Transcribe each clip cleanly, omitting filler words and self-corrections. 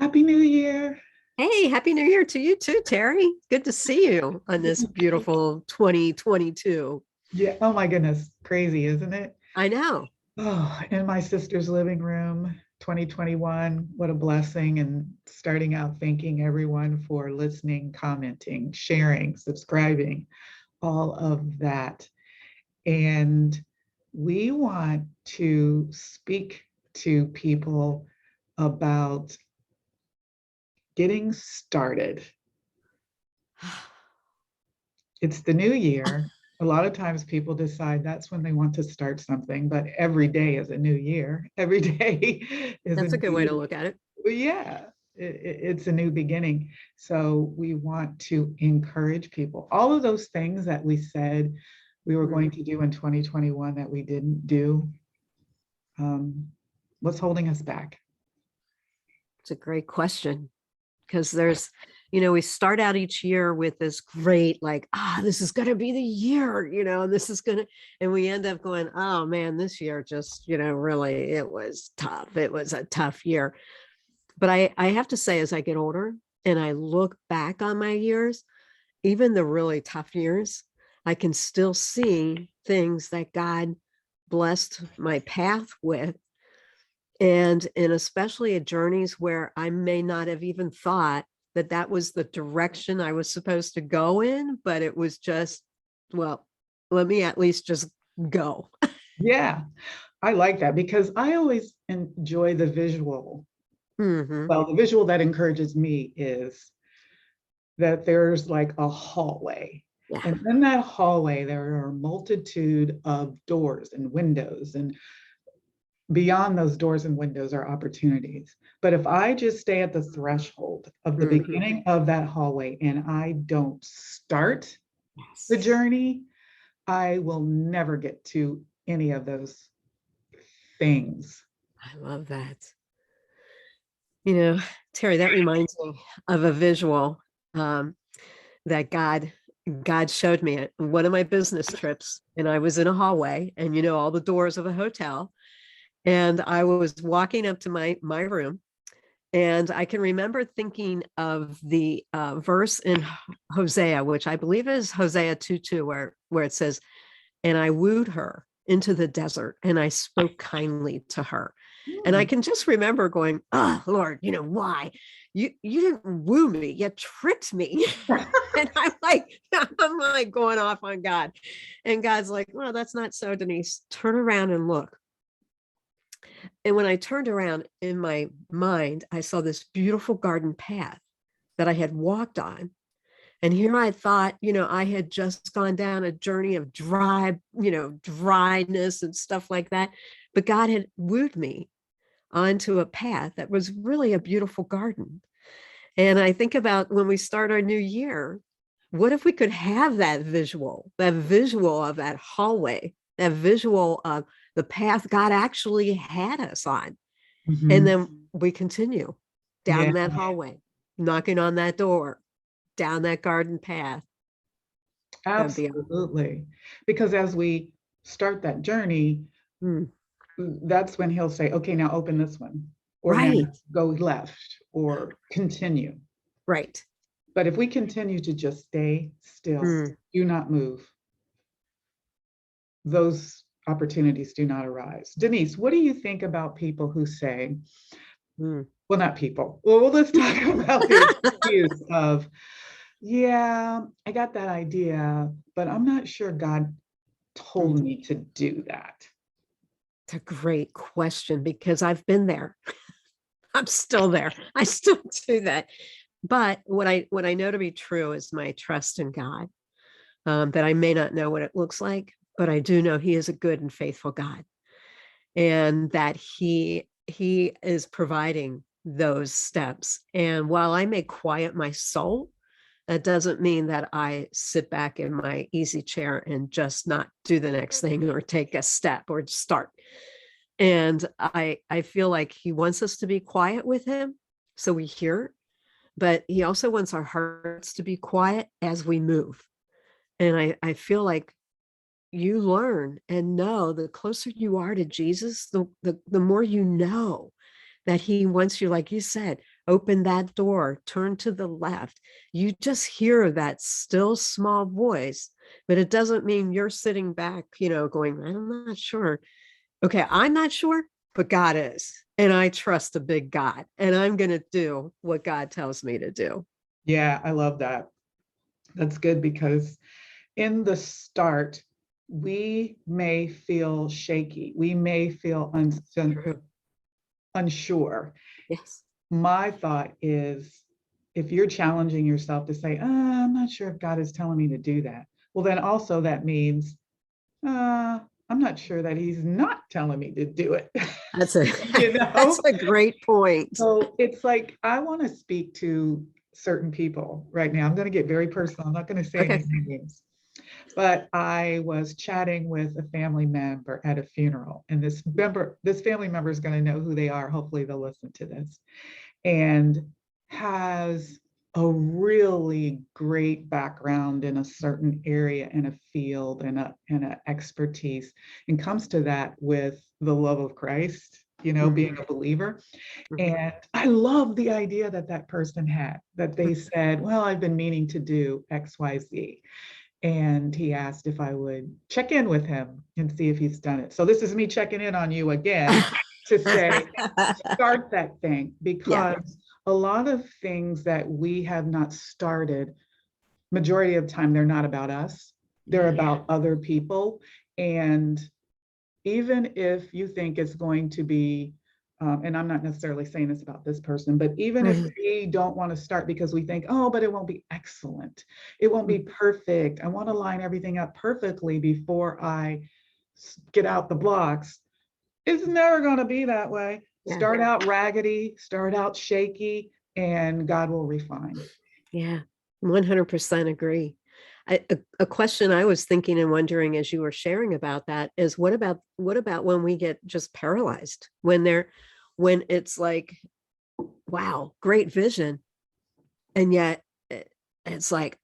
Happy New Year. Hey, Happy New Year to you too, Terry. Good to see you on this beautiful 2022. Yeah. Oh my goodness. Crazy, isn't it? I know. Oh, in my sister's living room, 2021. What a blessing. And starting out thanking everyone for listening, commenting, sharing, subscribing, all of that. And we want to speak to people about getting started. It's the new year. A lot of times people decide that's when they want to start something, but every day is a new year. Every day is a That's a good way to new, look at it. yeah, it's a new beginning. So we want to encourage people. All of those things that we said we were Mm, going to do in 2021 that we didn't do, um, what's holding us back? It's a great question because we start out each year with this great, like, this is going to be the year, and we end up going, oh man, this year just, really, it was tough. It was a tough year. But I have to say, as I get older and I look back on my years, even the really tough years, I can still see things that God blessed my path with. And especially at journeys where I may not have even thought that that was the direction I was supposed to go in, but it was just, well, let me at least just go. Yeah, I like that because I always enjoy the visual. Hmm. Well, the visual that encourages me is that there's like a hallway. Yeah. And in that hallway, there are a multitude of doors and windows, and beyond those doors and windows are opportunities. But if I just stay at the threshold of the Hmm. beginning of that hallway and I don't start the Yes. journey, I will never get to any of those things. I love that. You know, Terry, that reminds me of a visual that God showed me at one of my business trips. And I was in a hallway and all the doors of a hotel. And I was walking up to my room. And I can remember thinking of the verse in Hosea, which I believe is Hosea 2:2, where it says, and I wooed her into the desert and I spoke kindly to her. And I Hmm. can just remember going, oh, Lord, why? You didn't woo me, you tricked me. And I'm like going off on God. And God's like, well, that's not so, Denise. Turn around and look. And when I turned around in my mind, I saw this beautiful garden path that I had walked on. And here I thought, I had just gone down a journey of dryness and stuff like that. But God had wooed me onto a path that was really a beautiful garden. And I think about when we start our new year, what if we could have that visual of that hallway, that visual of the path God actually had us on? And Mhm. then we continue Yeah, down that hallway, knocking on that door, down that garden path, and beyond. absolutely. Because as we start that journey, Mm, that's when he'll say, okay, now open this one, or now right, go left, or continue. right. But if we continue to just stay still, Mm, do not move, those opportunities do not arise. Denise, what do you think about people who say, mm. well, not people, well, let's talk about the excuse of, yeah, I got that idea, but I'm not sure God told Mm. me to do that. It's a great question because I've been there. I'm still there. I still do that. But what I know to be true is my trust in God. That I may not know what it looks like, but I do know He is a good and faithful God, and that He is providing those steps. And while I may quiet my soul, that doesn't mean that I sit back in my easy chair and just not do the next thing or take a step or start. And I feel like He wants us to be quiet with Him so we hear, but He also wants our hearts to be quiet as we move. And I feel like you learn and know the closer you are to Jesus, the more that He wants you, like you said, open that door, turn to the left. You just hear that still small voice, but it doesn't mean you're sitting back, going, I'm not sure. Okay, I'm not sure, but God is. And I trust a big God, and I'm going to do what God tells me to do. Yeah, I love that. That's good, because in the start, we may feel shaky. We may feel True. unsure. Yes. My thought is, if you're challenging yourself to say, I'm not sure if God is telling me to do that, well, then also that means, I'm not sure that he's not telling me to do it. That's a You that's know? a great point. So it's like, I want to speak to certain people right now. I'm going to get very personal. I'm not going to say Okay. any names. But I was chatting with a family member at a funeral, and this family member is going to know who they are. Hopefully they'll listen to this. And has a really great background in a certain area, in a field, and a expertise, and comes to that with the love of Christ, being a believer. Mhm. And I love the idea that that person had, that they said, well, I've been meaning to do XYZ. And he asked if I would check in with him and see if he's done it. So this is me checking in on you again to say, start that thing, Yeah. because a lot of things that we have not started, majority of the time, they're not about us. They're about other people. And even if you think it's going to be, and I'm not necessarily saying this about this person, but even if we don't want to start because we think, oh, but it won't be excellent, it won't be perfect, I want to line everything up perfectly before I get out the blocks, it's never going to be that way. Yeah. Start out raggedy, start out shaky, and God will refine. Yeah. 100% agree. A question I was thinking and wondering as you were sharing about that is, what about when we get just paralyzed, when it's like, wow, great vision, and yet it's like,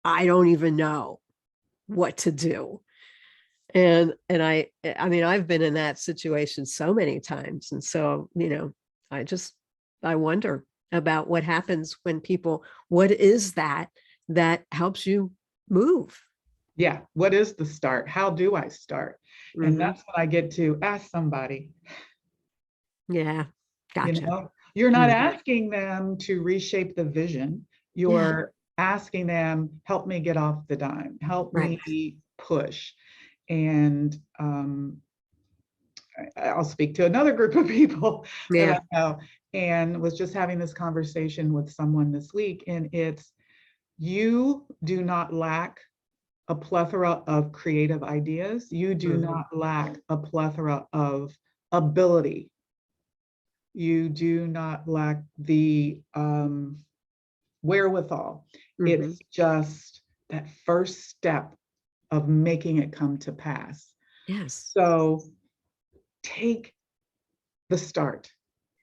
I don't even know what to do. And I mean, I've been in that situation so many times. And so, I wonder about what happens when what is that helps you move? Yeah. What is the start? How do I start? And Mhm. that's when I get to ask somebody. Yeah. Gotcha. You're not Mhm. asking them to reshape the vision. Yeah. You're asking them, help me get off the dime, help Right. me push. And I'll speak to another group of people that Yeah. I know, and was just having this conversation with someone this week. And it's, you do not lack a plethora of creative ideas. You do Mhm. not lack a plethora of ability. You do not lack the wherewithal. Mhm. It's just that first step of making it come to pass. Yes. So take the start.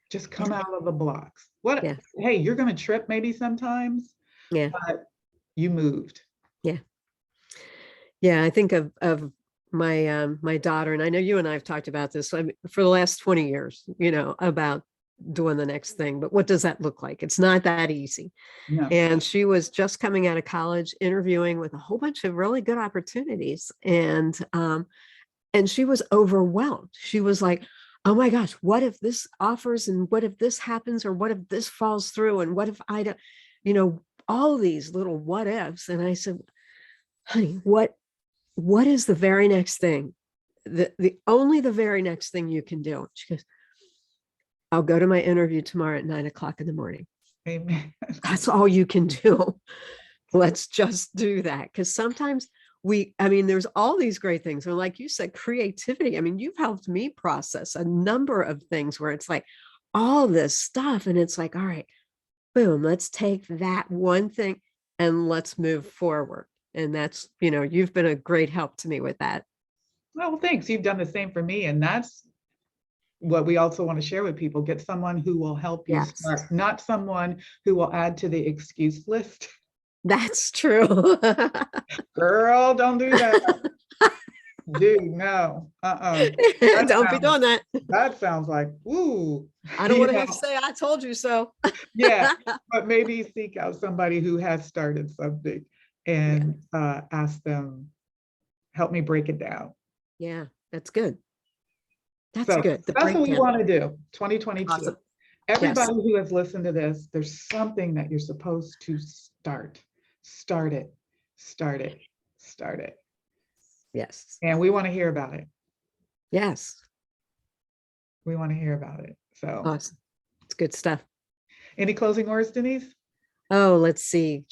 Just Yeah. come out of the blocks. What? Yeah. Hey, you're going to trip maybe sometimes, Yeah. but you moved. Yeah. Yeah. I think of my daughter, and I know you and I have talked about this, for the last 20 years, about doing the next thing. But what does that look like? It's not that easy. No. And she was just coming out of college, interviewing with a whole bunch of really good opportunities. And she was overwhelmed. She was like, oh my gosh, what if this offers, and what if this happens, or what if this falls through, and what if I don't, all these little what ifs. And I said, honey, what is the very next thing? The very next thing you can do. She goes, I'll go to my interview tomorrow at 9 o'clock in the morning. Amen. That's all you can do. Let's just do that. Because sometimes there's all these great things. And like you said, creativity. I mean, you've helped me process a number of things where it's like all this stuff. And it's like, all right, boom, let's take that one thing and let's move forward. And that's, you've been a great help to me with that. Well, thanks. You've done the same for me. And that's what we also want to share with people. Get someone who will help you Yes, start, not someone who will add to the excuse list. that's true. Girl, don't do that. Dude, no, That Don't be sounds, doing that. that sounds like, ooh. I don't you want to have to know, say, I told you so. Yeah, but maybe seek out somebody who has started something Yeah. and ask them, help me break it down. Yeah. That's good. That's So good. The that's what we breakdown. want to do, 2022. Awesome. Yes. Everybody who has listened to this, there's something that you're supposed to start. Start it, start it, start it. Yes. And we want to hear about it. Yes. We want to hear about it. So, Awesome. It's good stuff. any closing words, Denise? Oh, let's see.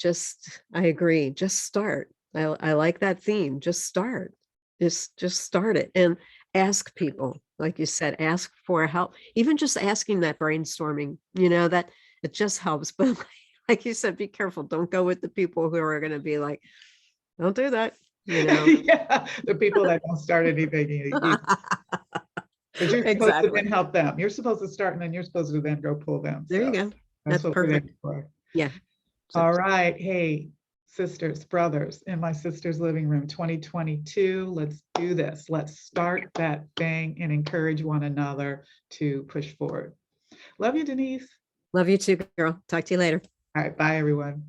I agree. Just start. I like that theme. Just start. Just start it and ask people. Like you said, ask for help. Even just asking that brainstorming, that it just helps. But like you said, be careful. Don't go with the people who are going to be like, don't do that. Yeah, the people that don't start anything, because you're supposed to Exactly. then help them. You're supposed to start and then you're supposed to then go pull them. There you So go. that's That's what we're perfect. there for. Yeah. So, All right. Hey, sisters, brothers, in my sister's living room 2022. Let's do this. Let's start that thing and encourage one another to push forward. Love you, Denise. love you too, girl. Talk to you later. All right. Bye, everyone.